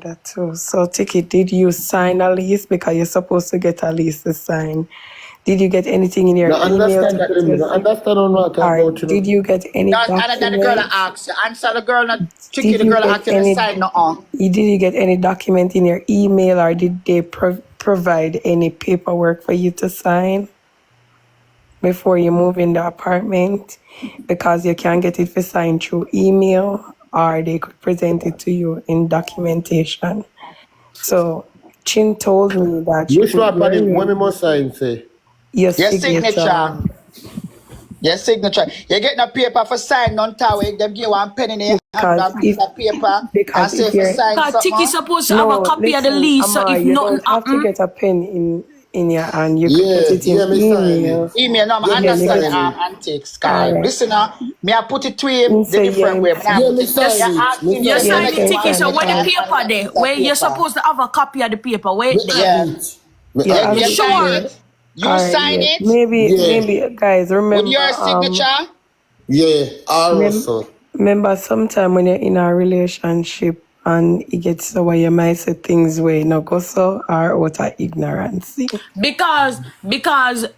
that too. So, Tikki, did you sign a lease? Because you're supposed to get a lease to sign. Did you get anything in your No, email understand to that. put your No, understand on what I or about, you know. did you get any And then the girl document? asks, answer the girl, not Tikki, Did the you girl get asking to any? sign no. Did you get any document in your email, or did they provide any paperwork for you to sign before you move in the apartment? Because you can't get it for signed through email, or they could present it to you in documentation. So Chin told me that you Which put one, your Paddy? What me name, must sign, say? your Your signature. signature. Your signature. You getting a paper for sign on tower. Them give one pen in your hand Because and piece of paper and because say if for you're sign Because Tikki something. supposed to have a copy of the listen, lease, so Amma, if you nothing don't have to happen, get a pen in your hand. You could put Yeah, it in me sign email. it. Email, no, I Yeah, me understand sign it. antics, All Sky. right. Listen now, me I put it to him You the say different way. yeah, I Yeah, put me it, sign you it. ask Me him, you say, sign send sign it it, in can Tikki. one sign So it where the hand all. and paper a there? piece of Where you're paper. supposed to have a copy of the paper? Where Me it there? have Yeah, it. Me Yeah, have you You it. sign sure? it. You all right, sign yeah. it Yeah, Maybe guys with remember your signature. yeah. mem- Also. remember sometime when you're in a relationship and it gets so where you might say things where you not go so or out of ignorance. Because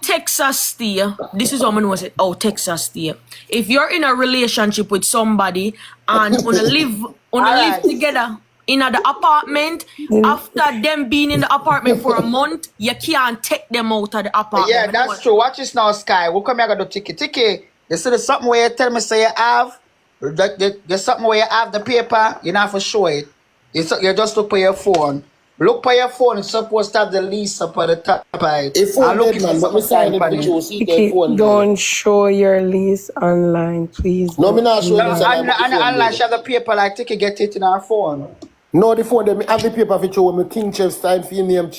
Texas stay, this is what I know it. Texas stay. If you're in a relationship with somebody and All live right. together in the apartment, after them being in the apartment for a month, you can't take them out of the apartment. Yeah, that's true. Watch this now, Sky. We'll come here and do Tikki. Tikki, you see there's something where you tell me say you have, there's something where you have the paper, you not for show it. You just look for your phone. Look for your phone, it's supposed to have the lease up at the top of it. If And phone look dead, if man, it's but me something sign sign it for with it. you. See the Tikki, phone dead. don't show your lease online, please. No, me Don't not do show No, this that. and and, but the and phone unless dead. you have the paper, like Tikki get it in our phone. No, the phone dead. Me have the paper for you when me King Chef sign for your name.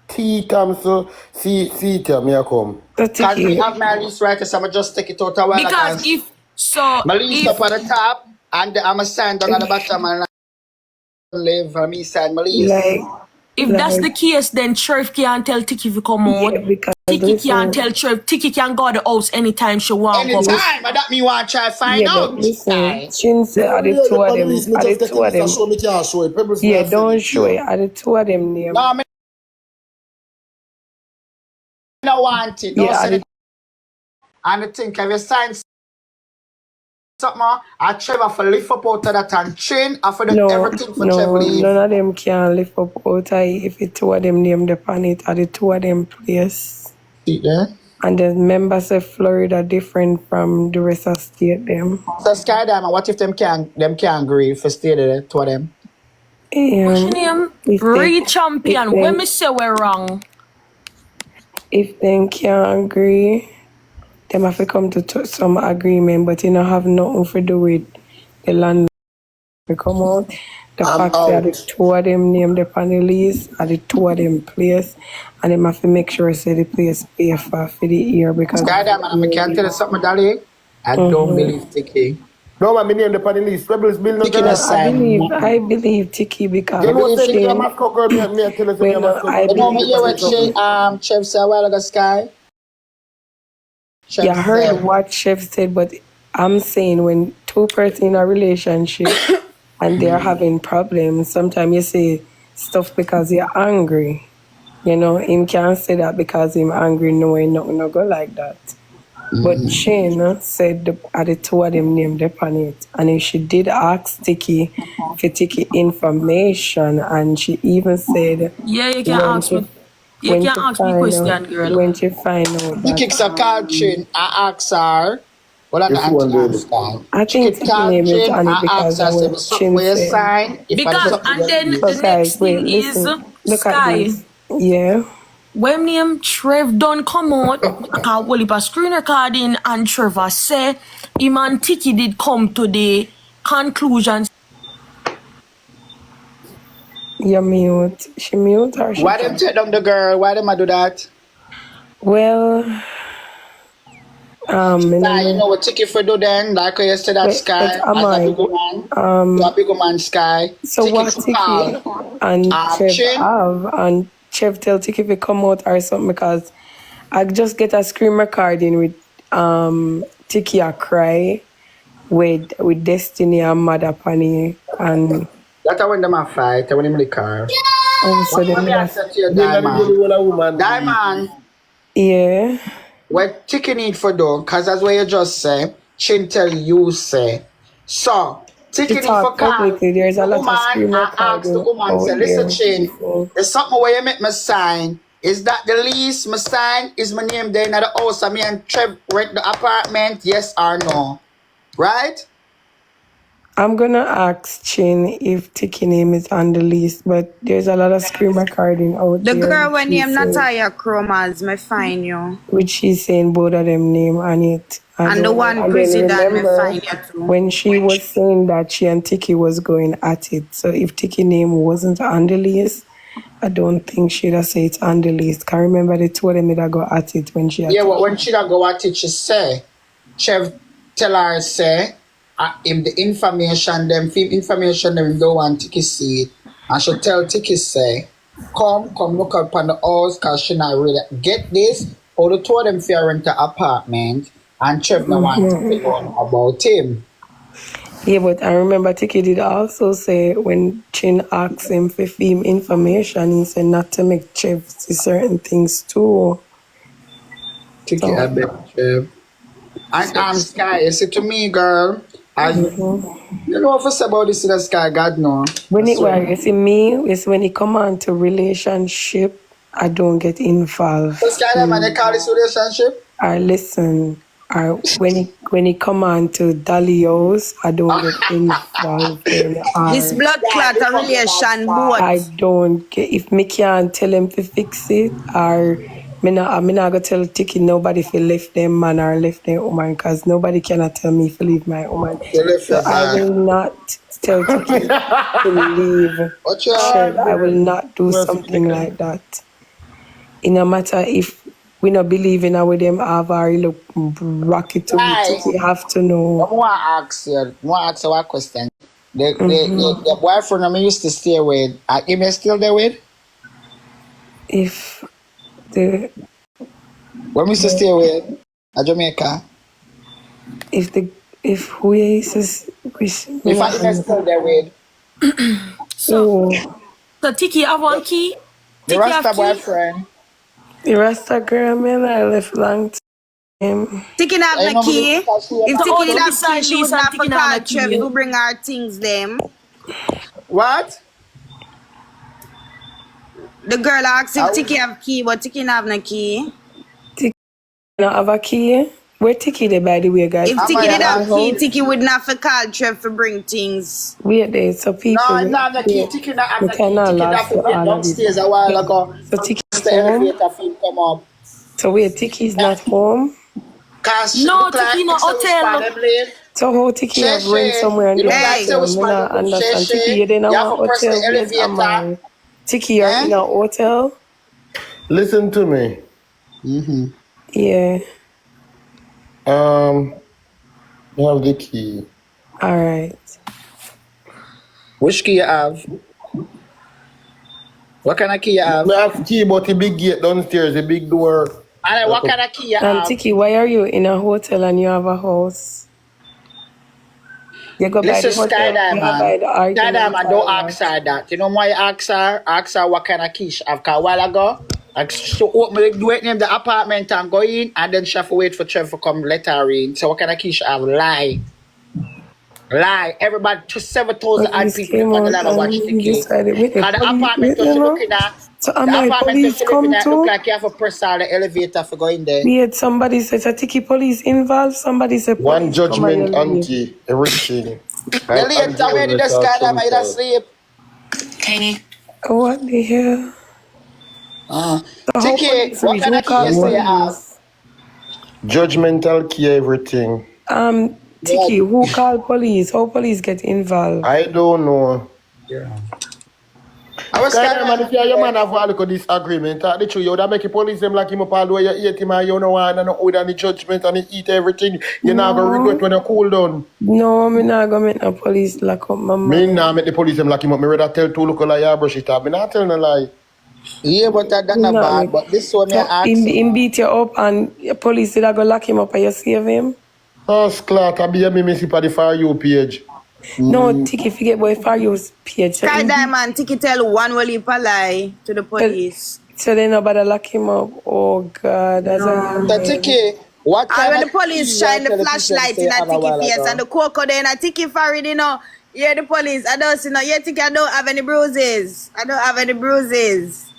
T Council. See, tell me I come. So Because me Tikki, have my lease right, so I'm just take it out a while Because ago. My lease up if at the top, and I'm a sign down at the bottom and I live for me sign my lease. like that's the like case, then Trev can't tell Tikki to come out. yeah, because Tikki can't listen, tell Trev. Tikki can go to the house anytime she want come out. Anytime, but that me want to try find yeah, but out, listen, Sky. Chin said No, are me the have two the of on the them, list. Me are the just get two the of list and them. show me can't show it. Pebbles me Yeah, I send don't it to show it. you. Are the two of them name? No, me no want it. Don't Yeah, are send the it. And the thing, have you signed something? I Trevor for lift up out of that and chain. I for do everything for Trevor leave. none of them can lift up out of it if the two of them name upon it are the two of them place. See there? And the members of Florida different from the rest of state them. So Sky Diamond, what if them can't agree for stay there, two of them? What's your name? If they Champion. When me say we're wrong. if they can't agree, them have to come to some agreement, but you don't have nothing to do with the land to come out. The I'm fact that the out. two of them named upon the lease are the two of them place, and them have to make sure say the place pay for the year because Sky Diamond, I can't tell you something, darling. I don't believe Tikki. No, man, me name the on the list. Rebels build no Tikki girl. no no, sign nothing. I believe Tikki because You You know, believe say me a Tikki? Moscow girl, me a tell us me a when Moscow I girl. You know Me me believe hear paper for what Tikki. trouble. Chef said a while ago, Sky? Chef Yeah, I heard said, what Chef said, but I'm saying when two persons in a relationship and they're having problems, sometimes you say stuff because you're angry. You know, him can't say that because him angry knowing nothing no go like that. But Chin said the two of them named upon it. And if she did ask Tikki for Tikki information and she even said Yeah, you can when ask she me. You can ask me question, girl. when she find out Tikki that a call chain, I ask her. Well, I If got one to dead. ask her. I Tikki think Tikki call name is chain, on it I because ask her, of say, what "But something Chin where you said. sign, if I do Because something and you then leave." So the next guys, wait, thing is listen, look at Sky. this. Yeah. When name Trev done come out, I can hold up a screen recording and Trevor say him and Tikki did come to the conclusion. You mute. She mute or she Why them can? take down the girl? Why them I do that? Well, I don't Sky, you know. know what Tikki for do then? Like I said, that But Sky, am as a I? big man. To a big man, Sky. So Tikki what for Tikki call. and Chev Chin. have and Chev tell Tikki to come out or something because I just get a screen recording with Tikki a cry with Destiny and Mother Pani and That's when them a fight, when them in the car. So What them me I that, said to you, Then that is Diamond? the only woman. Diamond, yeah. what Tikki need for do, cause that's what you just say. She tell you say. So She Tikki need for talk call publicly. There's a the lot of woman screen and ask the recording woman, out say, listen, there. Chin, Before. there's something where you make me sign. Is that the lease me sign? Is my name there in the house? And me and Trev rent the apartment? Yes or no? Right? I'm gonna ask Chin if Tikki name is on the list, but there's a lot of screen recording out The there, girl when name Natalia Chromas, me find you. which she's saying both of them name on it. I And the don't know. one And then president, me remember find you too. when she was saying that she and Tikki was going at it. So if Tikki name wasn't on the list, I don't think she'd have said it's on the list. Can remember the two of them that go at it when she Yeah, attacked. but when she da go at it, she say, Trev tell her say, if the information them don't want Tikki see it, and she tell Tikki say, come look up on the house, cause she not really get this. All the two of them fear rent the apartment, and Trev no want to say about him. Yeah, but I remember Tikki did also say when Chin asked him for film information, he said not to make Trev see certain things too. Tikki, I bet Trev. And Sky, you see to me, girl, you know what I say about this in the Sky, God no. When I it swear. was, you see me, it's when it come on to relationship, I don't get involved. So Sky, man, they call this relationship? I listen. I when it come on to Dalios, I don't get involved in. This blood clot a relation both. I don't get if me can't tell him to fix it, or me not gonna tell Tikki nobody if left them man or left them woman, because nobody cannot tell me if leave my woman. You left So your I man. will not tell Tikki to leave. What you Trev. I will not do Well, something like that. It no matter if we not believe in how them have or look rocky to me. Tikki have to I know. want to ask you one question. The boyfriend I used to stay with, him is still there with? If the When we used to stay with at Jamaica? if who is which If I is still there with? so So Tikki have one key. The Tikki have Rasta key. boyfriend. the Rasta girl man I left long time. Tikki have I the know key. If So Tikki only have beside key, she Lease would and not Tikki for not call have Trev key. to bring her things them. What? The girl asks if Tikki have key, but Tikki not have no key. Now have a key. Where Tikki there by the way, guys? If Am Tikki I did have allowed? key, Tikki would not for call Trev to bring things. Wait there, so people. No, I'm not the key. Tikki not have we the key. cannot Tikki last not for wait all of this. downstairs a while ago. So Tikki The home. elevator fee come up. So wait, Tikki is not home. Cause she No, look like Tikki in a it's a hotel. respond late. So how Tikki have rent Shay, somewhere and you they look have like Hey. say hotel? we Me not spend understand. Shay, Tikki, you in a you have to press the hotel? Where's elevator. Amari? Tikki, you're in a hotel? Listen to me. Yeah. You have the key. All right. Which key you have? What kind of key you have? Me have key, but the big gate downstairs, the big door. And then what kind of key you have? Tikki, why are you in a hotel and you have a house? You go by Listen, the hotel. You go by the Skydiamond. argument. Skydiamond, don't ask her that. You know why you ask her? Ask her what kind of key she have. Cause a while ago, like, she open the door in the apartment and go in, and then she have to wait for Trevor to come let her in. So what kind of key she have? Lie. Everybody, to 7,000 But odd this people came on the out live watch and the you key. decided with the Cause the police, apartment you that she know? looking at, So the am I apartment that police she living come at look too? like you have to press all the elevator for go in there. Weird, somebody says a Tikki police involved. Somebody said One police come and judgment, you leave. auntie, everything. The later where did the Skydiamond you sleep? What the hell? So how Tikki, police what reach? kind Who of key call you say you have? police? Judgmental key, everything. Tikki, who call police? How police get involved? I don't know. I was Skydiamond, if you and your man Skydiamond. have a look at this agreement, the truth, you would make the police them like him up all the way, you eat him and you know one and no hold on the judgment and he eat everything. You're not going to regret when you cool down. No, me not gonna make no police lock up my Me man. nah make the police them lock him up. Me rather tell two look like you brush it up. Me not tell no lie. Yeah, but that's Me not not bad. make. But this one, So I ask him you. beat you up and the police did I go lock him up and you save him? Oh, Sclat, I be a me see for the For You page. No, Tikki, forget boy, if I use page. Sky Diamond, Tikki tell one will heap a lie to the police. So they nobody lock him up. Oh God, that's a No. The man. Tikki, what And kind when of the police key shine the tell people flashlight say in a have a Tikki while face ago? and the cocoa there in a Tikki forehead, you know. Yeah, the police. I don't see no. Yeah, Tikki, I don't have any bruises. I don't have any bruises.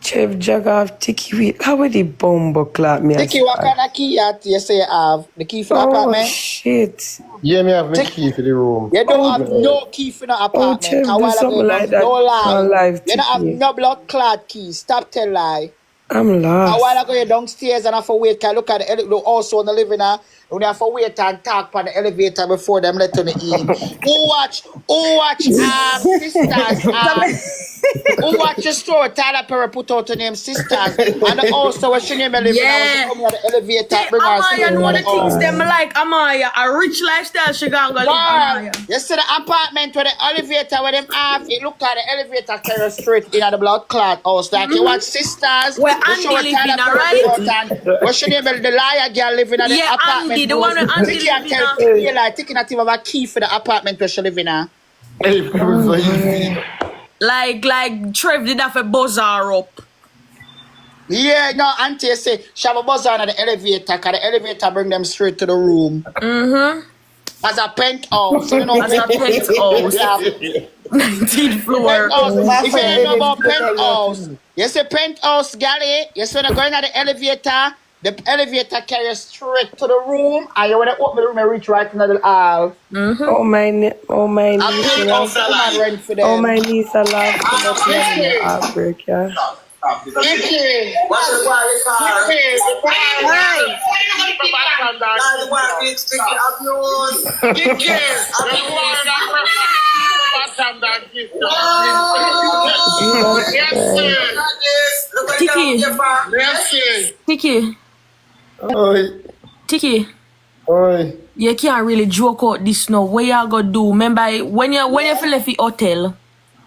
Chef jog off Tikki with how would the bomb clap me as Tikki, what kind of key you say you have? The key for the Oh apartment? shit. Yeah, me have my Tikki, key for the room. you don't Oh, have no key for the oh apartment. Chef, A do while ago you something like don't no that lie. on live You don't have Tikki. no blood clot key. Stop tell lie. I'm A while lost. ago you downstairs and have to wait. Can look at the also in the living room. You have to wait and talk on the elevator before them let on the in. Who watch sisters who watch the story Tyler Perry put out her name sisters and also when she name living Yeah. I was coming out the elevator See, bring her Amaya straight know to the the things house. them like Amaya, a rich lifestyle she gonna go live Girl, Amaya. you see the apartment where the elevator where them have it look at the elevator carry straight in at the blood clot house. Like you watch sisters, Where you show Andy Tyler living, Perry alright? put out and what's your name the liar girl living at the Yeah, apartment Andy, the one house. where Andy Tikki and living tell at. Tikki like taking a team of a key for the apartment where she living at. Hey, it was so easy. Like Trev did have a buzzer up. Yeah, no, auntie say she have a buzzer on the elevator because the elevator bring them straight to the room. As a penthouse. So you know, As a penthouse. yeah, 19th floor. penthouse. If you don't know about penthouse, you say penthouse, galley. You see when you go in the elevator carries straight to the room, and you want to open the room and reach right into the hall. Oh my niece A penthouse woman rent for them. Oh my niece I love so much love in the outbreak, yeah. Tikki. Tikki, Oi, Tikki, oi. you can't really joke out this now. What you gonna do? Remember when you left the hotel?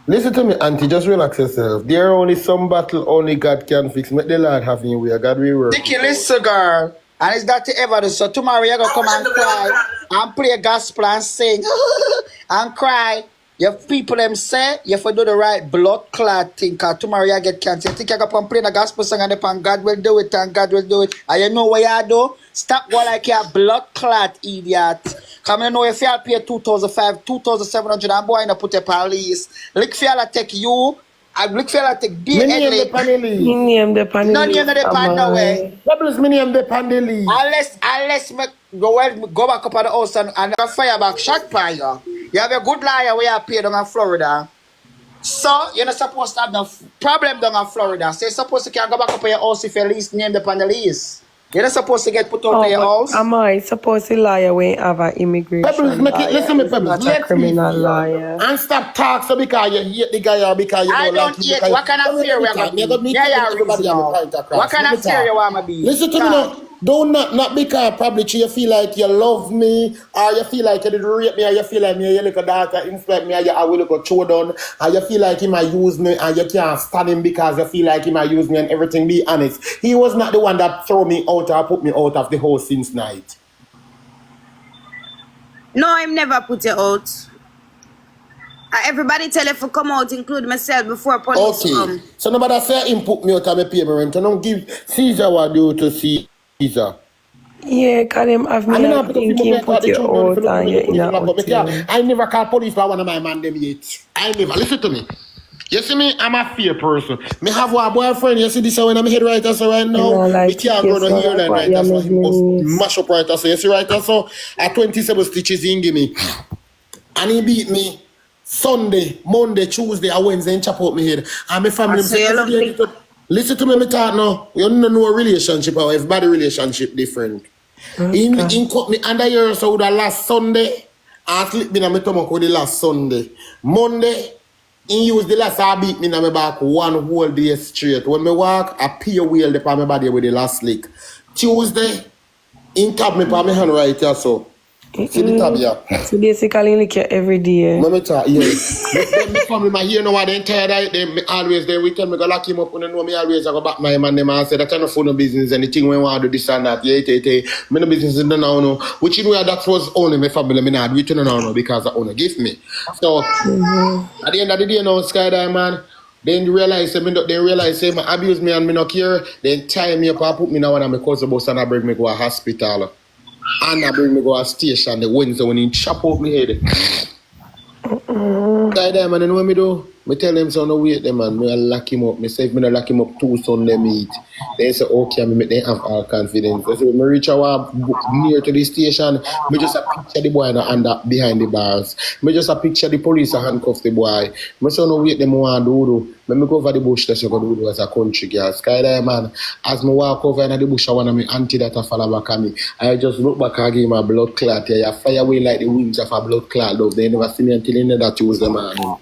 Listen to me, auntie, just relax yourself. There are only some battle only God can fix. Make the Lord have you way. God will work. Tikki, listen, girl. And it's that ever do. So tomorrow you're gonna come and cry and play gospel and sing and cry. Your people them say you have to do the right blood clot thing because tomorrow you get cancer. You think you're going to play the gospel song and God will do it and God will do it. And you know what you do? Stop going like you're a blood clot idiot. Because I know if you pay 2,500, 2,700 and boy, you put up a lease. Look for you take you. I look for you take Me name the panelli. He named the panel. None of the pan no way. Doubles me name the panelli. Unless me go back up at the house and fire back shot fire. You have a good liar where you pay down in Florida. So you're not supposed to have no problem down in Florida. So you're supposed to can go back up at your house if you lease name the pan the lease. You're not supposed to get put out of your house. Am I supposed to lie when you have an immigration Pebbles, make it, listen me, It's Pebbles. not a Let me criminal feel. liar. And stop talk so because you hate the guy or because you I don't don't like him. hate. because- What kind of Come fear here, we let me are talk. Me gonna go meet be? Yeah, everybody yeah, on the reason. point across. What kind Let of me fear talk. you want to be? Listen to me now. Don't not because probably you feel like you love me or you feel like you did rape me or you feel like me your little daughter infect me or you will look show down or you feel like he might use me and you can't stand him because you feel like he might use me and everything. Be honest. He was not the one that threw me out or put me out of the house since night. No, I'm never put you out. Everybody tell you to come out, include myself, before police Okay. come. So nobody say him put me out of my pay my rent. I don't give Caesar what do to Caesar. Yeah, because them have me And then like thinking put you out and you're in a hotel. I never call police for one of my man them yet. I never. Listen to me. You see me, I'm a fear person. Me have one boyfriend, you see this when I'm head right so right now. No, like Me can't go to here like right what so you he must make me mash up right so. You see right so at 27 stitches he give me. And he beat me Sunday, Monday, Tuesday, and Wednesday and chop out my head. And my family So you love me? listen to me talk now. You don't know a relationship or everybody relationship different. In cut me under your so the last Sunday. I sleep in my stomach with the last Sunday. Monday, he used the last I beat me in my back one whole day straight. When me walk, I peel wheel upon my body with the last lick. Tuesday, he tap me on my hand right here so. See the tab here. So basically, lick you every day. Let me talk, yeah. Then the family, my here now, what they tired of it, they always, they we tell me, go lock him up, when they know me always, I go back my man, them, and say, that kind of phone no business, anything when we want to do this and that, me no business in the now, no. Which in way that was only my family, me not do it now, because I only give me. So, at the end of the day, now, Skydive, man, then realize, they realize, say, my abuse me and me not care, then tie me up and put me now on my cousin bus and I bring me go to hospital. And I bring me go to station the Wednesday when he chop out my head. Guy there, man, you know what me do? Me tell them, so no wait them, man. Me lock him up. Me say if me no lock him up, 2 Sunday meet. They say, okay, me make them have all confidence. They say, when me reach our near to the station, me just a picture the boy under behind the bars. Me just a picture the police a handcuff the boy. Me say, no wait them want do. Me go over the bush, that's what I do as a country girl. Sky there, man. As me walk over in the bush, I want me auntie that a follow back at me. I just look back and give my blood clot. Yeah, fly away like the wings of a blood clot. Though. They never see me until they know that Tuesday morning.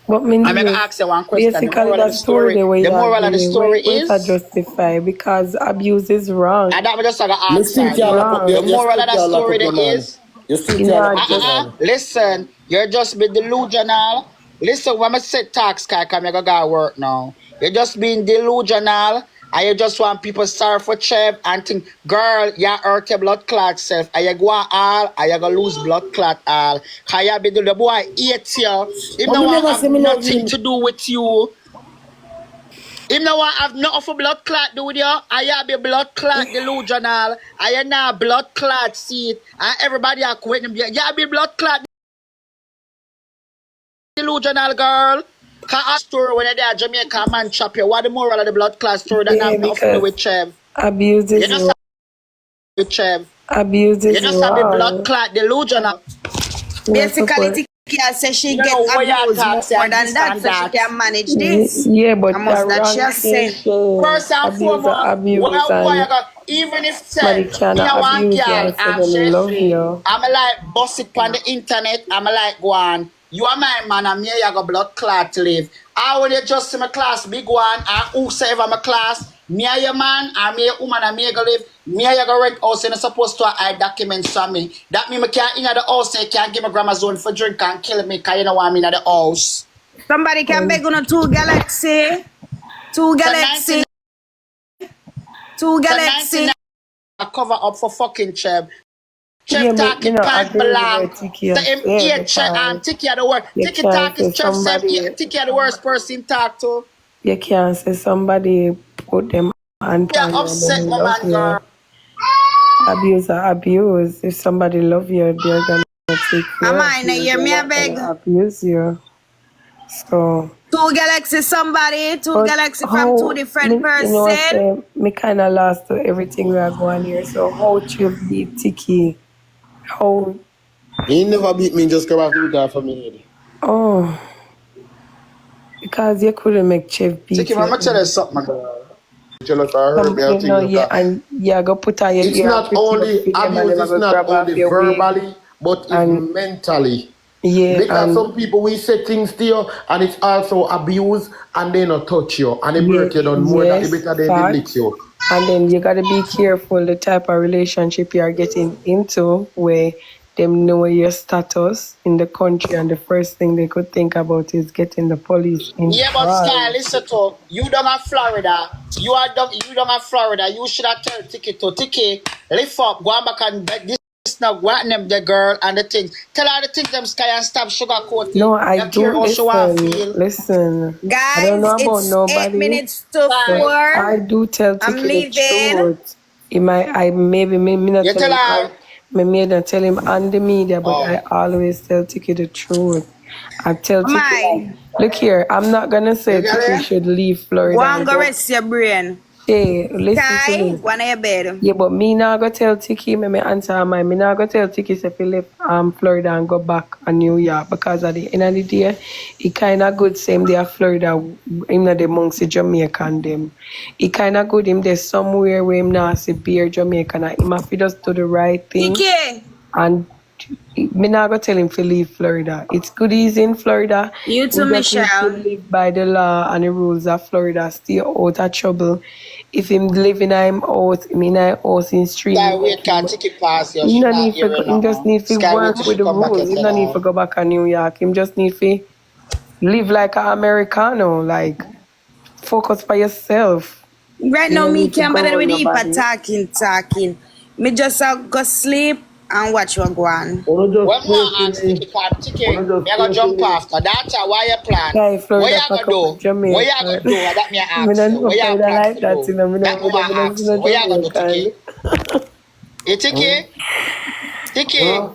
But me I'm going to ask you one question. basically, that story, the moral of the story is justify because abuse is wrong. And that me just going to ask Listen, you. the moral of the story is, you still listen, you're just being delusional. Listen, when I say tax, Sky, come here, go work now. You're just being delusional. And you just want people sorry for Chev and think, girl, you hurt your blood clot self. And you go all, and you go lose blood clot all. Cause you be the boy hates you. He no want have nothing to do with you. He no want have nothing for blood clot do with you. And you be blood clot delusional. And you now blood clot seat. And everybody are quitting him. You be blood clot delusional, girl. Cause a story when you're there, Jamaica man chop you. What the moral of the blood class story that have nothing to do with Chev? Abuse is wrong. With Chev. Abuse is You just have the blood clot delusional. Basically, Tikki says she get abused more than that, so she can manage this. Yeah, but that she has said. First and foremost, even if somebody cannot abuse you and say they love you. I'm like boss it on the internet. I'm like go on. You are my man and me you got blood clot to live. I when you just see my class big one and whosoever my class, me and your man and me a woman and me go live, me and you go rent house and supposed to hide documents from me. That mean me can't in the house and can't give my grandma zone for drink and kill me cause you know want me in the house. Somebody can beg on a 2 Galaxy. 2 Galaxy. 2 Galaxy. I cover up for fucking Chev. Chev talking pant blank. So Tikki are the worst. Tikki talk is Chev said Tikki are the worst person talk to. You can't say somebody put them on yeah, upset my man, girl. Abuse or abuse. If somebody love you, they're gonna take care of you. Hear me, I beg. Abuse you. So 2 Galaxy somebody, 2 Galaxy from 2 different persons. You know what I'm saying? Me kind of lost to everything we are going here. So how you beat Tikki? How? He never beat me, just come out with that for me. Oh. Because you couldn't make Chev beat Tikki, I'm going to tell you something, my girl. And you go put on your it's not only abuse, it's not only verbally, but it's mentally. Yeah, because some people we say things to you and it's also abuse and they not touch you and they break you down more than better than they lick you. And then you gotta be careful the type of relationship you are getting into where them know your status in the country and the first thing they could think about is getting the police in. Yeah, but Sky, listen to you don't have Florida. You don't have Florida. You should have tell Tikki to Tikki, lift up, go back and beg this now what them the girl and the things. Tell her the things them Sky and stop sugarcoating. No, I do listen. Guys, I don't know about it's nobody. 8 minutes to 4. I do tell Tikki the truth. I maybe not you tell her. Me not tell him on the media, but I always tell Tikki the truth. I tell Tikki, look here, I'm not gonna say Tikki should leave Florida. One go rest your brain. Hey, listen to me. One of your bed. Yeah, but me now go tell Tikki, me answer mine. Me now go tell Tikki if he left Florida and go back to New York because at the end of the day, he kind of good same day Florida, him not amongst the Jamaican them. He kind of good him there somewhere where him not see beer Jamaican and him have to just do the right thing. Tikki. And Me not gonna tell him to leave Florida. It's good he's in Florida. You too, We just need to Michelle. live by the law and the rules of Florida. Stay out of trouble. If him living in him house, I mean I house in stream. Sky, wait, can't take it past you. He She no not need for hearing him just nothing. need to Sky, wait work till with she the come back rules. and He tell no need her. to go back to New York. Him just need to live like an Americano, like focus for yourself. Right You now, don't me need to can't go bother on with the heap nobody. talking. Me just go sleep and watch what go on. Wanna When just play more for ask me? Tikki, cause Tikki, Wanna me just I go play for jump me? after. That's why you plan. Yeah, What Florida you pack gonna up with do? What you Jamaica. gonna do? That me Me ask don't you. know What you Florida plan like to that, do? you know. Me That don't me want ask you. What you gonna do, Tikki? Hey, Tikki? Tikki? Huh?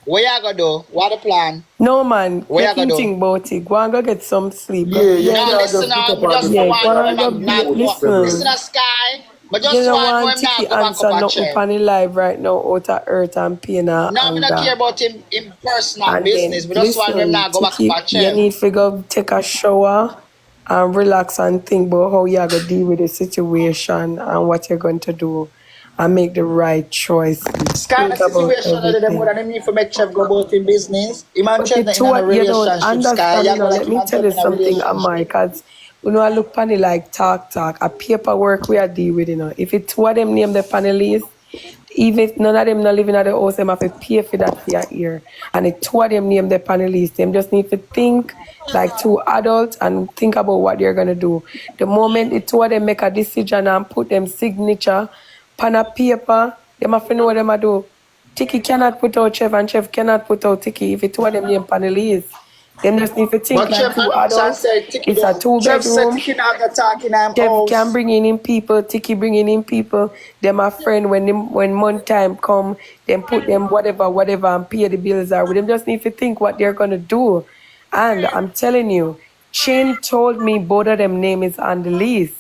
What you gonna do? What the plan? No man, What you let gonna him do? think about it. Go and go get some sleep. Go Yeah, you bed. No, can't listen just sit now. up Me on the just no Yeah, phone go want know and him and go not be not no. listen. Listen, a Sky. Me You just know want know want him not Tikki go back up answer a nothing chair. upon the live right now out of hurt and pain and No, me not care anger. about him personal And business. then Me just want him listen, not go back up Tikki, a you chair. need to go take a shower and relax and think about how you're gonna deal with the situation and what you're going to do and make the right choices. Sky, the Think about situation that them more everything. than him need for make Trev go about in business. Him and But the Trev not two, in a you don't relationship, Sky. understand, You you go know, like let him me and tell Trev you in a something, Amai, relationship. because you know, I look panel like talk, a paperwork we are deal with, you know. If it's two of them name the panelists, even if none of them not living at the house, them have to pay for that for your ear. And the two of them name the panelists, them just need to think like two adults and think about what they're gonna do. The moment the two of them make a decision and put them signature on a paper, them have to know what them a do. Tikki cannot put out Chef and Chef cannot put out Tikki if it two of them name panelists. Them just need to think But like Trev two announced and adults. said Tikki It's a don't. Trev said two-bedroom. Tikki not gonna talk in him Chef can house. bring in people, Tikki bringing in people. Them a friend when month time come, them put them whatever and pay the bills are. Them just need to think what they're gonna do. And I'm telling you, Chin told me both of them name is on the lease.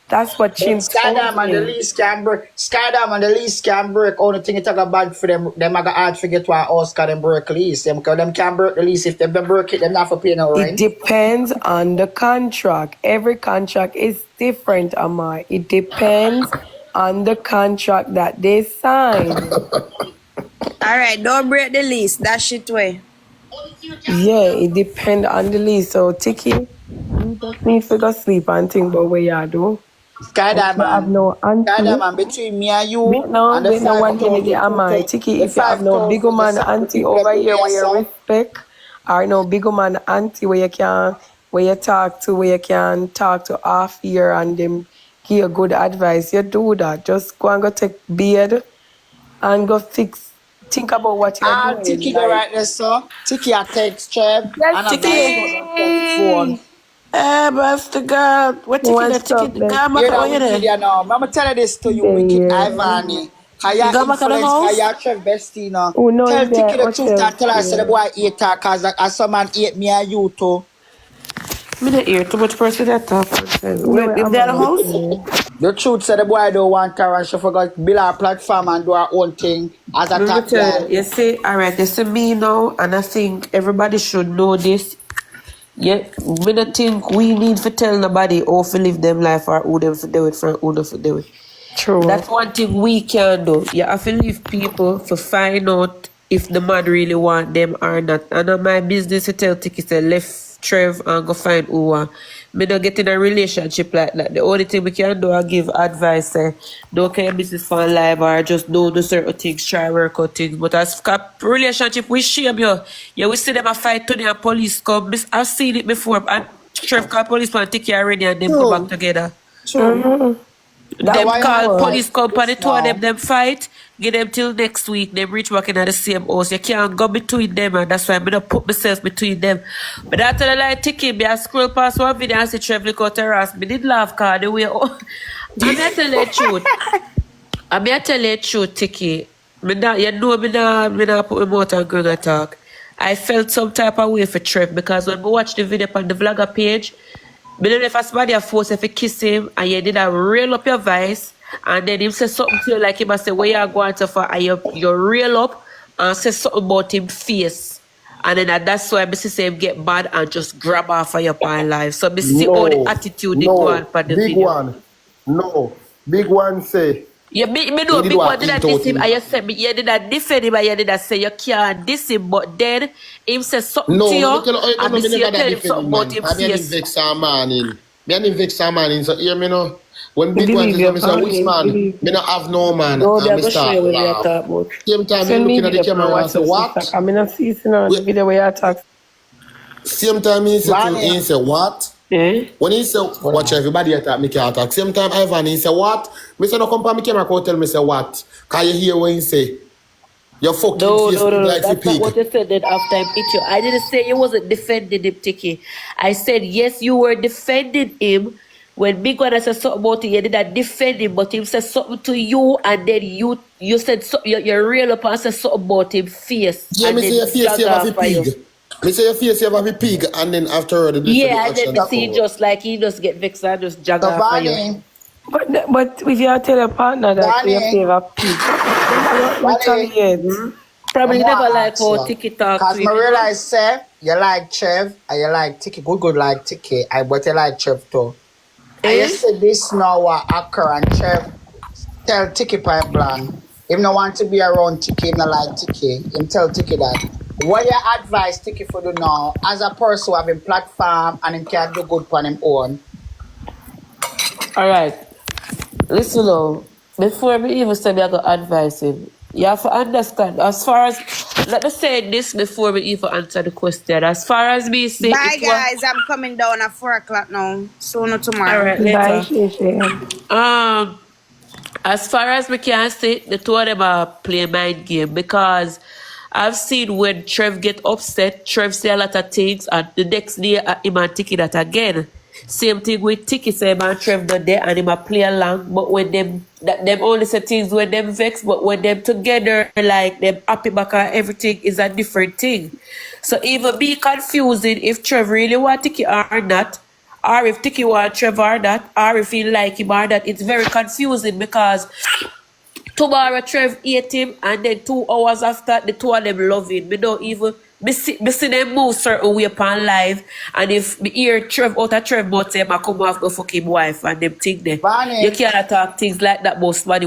That's what But Chin told Skydam and the me. lease can break. Skydam and the lease can break. Only thing it take a bad for them. Them I got hard to get to our house because them break lease. Them because them can break the lease. If them don't break it, them not for pay no It rent. depends on the contract. Every contract is different, Amar. It depends on the contract that they sign. All right, don't break the lease. That shit way. Yeah, it depends on the lease. So, Tikki, you just need to go sleep and think about what you do. And if Skydam you have man. no Skydam auntie, man between me and you and the wait no 1 minute, 5,000 there am I. Tikki, the if you have no big 5,000 the woman sample auntie people over that do here there where you so. respect, or no big woman auntie where you talk to, where you can talk to half year and them give you good advice, you do that. Just go and go take beard and go think about what you're Ah, doing. Tikki the Like, right there, so. Tikki a text Trev yes, and a voice note on Trev's phone. Tikki! Master God, what ticket that What's ticket? up, God Bestie? back You're away not you wicked, there. you know. Mama tell you this to you, wicked Yeah. Ivani. How You you got back at the influence, how house? you Trev bestie, now. Oh, no, Tell him there Tikki at the truth hotel and tell her, say the still. boy hate her, cause like, as some man hate me and you too. Me not hear too much person that talk. No, Wait, if I'm they at the alright. house? The truth said the boy don't want her and she forgot to build her platform and do her own thing as a Let me top tell girl. you, you see, alright, you see me now, and I think everybody should know this. Yeah, me not think we need to tell nobody how to live them life or who them to do it from who them to do it. True. That's one thing we can do. You have to leave people to find out if the man really want them or not. And on my business to tell Tikki say left Trev and go find who want. Me not get in a relationship like that. The only thing we can do is give advice say don't care business for life or just don't do certain things, try work out things. But as relationship we shame you. Yeah, we see them a fight today and police come. I've seen it before and Trev call police and Tikki already and them go back True, together. true. That So Them why will you call not work. fight police company, this two of now? them fight, give them till next week. Them reach back in the same house. You can't go between them, and that's why I'm gonna put myself between them. But after the like Tikki, me I scroll past one video and see Trev look out terrace. Me did laugh cause the way I mean I tell you the truth. I mean I tell you the truth, Tikki. Me not, you know me not put my mouth and go and talk. I felt some type of way for Trev because when we watch the video on the vlogger page, me don't know if somebody a force if you kiss him and you did a rail up your voice and then him say something to you like him and say where you going to for and you rail up and say something about him face. And then that's why I see him get mad and just grab off of your pan life. So I see all the No, attitude they go on no, for the big video. one. No, big one say. Yeah, me He know did big one what did eat that diss out him him. and you said me you did that defend him and you did that say you can't diss him, but then him say something to No, me you tell you, and no, me me see never you that tell him defend something him, about man. him I mean, him face. vex some man in. Me and him vex some man in. So hear me no. When Me big one believe says, you, me say, which Pauline. man? Believe Me you. not have no man. No, me And I me go show start you what we are laugh. talking about. Same time, me Send me looking at the video camera on and say, WhatsApp, sister. what? I mean, I see you know, the Wait, video where you talk. same time he say to Bonnie, he say, what? Eh? When he say, watch everybody attack, me can't attack. Same time, Ivan, he say, what? Me say, no come pa me camera, come tell me say, what? Can you hear what he say? Your fucking No, face no, no, big no. like a That's not pig. what you said then after him hit you. I didn't say you wasn't defending him, Tikki. I said, yes, you were defending him. When Big One said something about him, you did not defend him, but him said something to you, and then you said something, you reel up and said something about him face, Yeah, and me say then your face jog you have a off for pig. you. Me say your face you have a pig, and then after the rest of the Yeah, and then action me that see over. just like he just get vexed and just jog so off for you. Bonnie, But if you tell your partner that you Bonnie, favor pig, then I don't Bonnie, retaliate. I Probably want never to like ask how you. Tikki talk to Because him, I you know? realize, say, you like Trev and you like Tikki. Good like Tikki. I but you like Trev too. And you Eh? said this now what occur and Trev tell Tikki point blank. If no want to be around Tikki, if no like Tikki, him tell Tikki that. What you advise Tikki for do now as a person who have him platform and him can do good on him own? All right. Listen now, before me even say me I go advise him, you have to understand, as far as, let me say this before we even answer the question. As far as me say Bye, it was, guys. I'm coming down at 4 o'clock now. Soon or tomorrow. alright, Bye, later. Shay. Um, as far as we can say, the two of them are play mind game because I've seen when Trev get upset, Trev say a lot of things, and the next day him and Tikki that again. Same thing with Tikki say man Trev not there and him a play along, but when them only say things when them vex, but when them together like them happy back and everything is a different thing. So even be confusing if Trev really want Tikki or not, or if Tikki want Trevor or that, or if he like him or that, it's very confusing because tomorrow Trev hate him and then 2 hours after the two of them love him. Me don't even me see them move certain way upon live and if me hear Trev out of Trev mouth say I come off go fuck him wife and them thing there. You Bonnie, can't talk things like that about somebody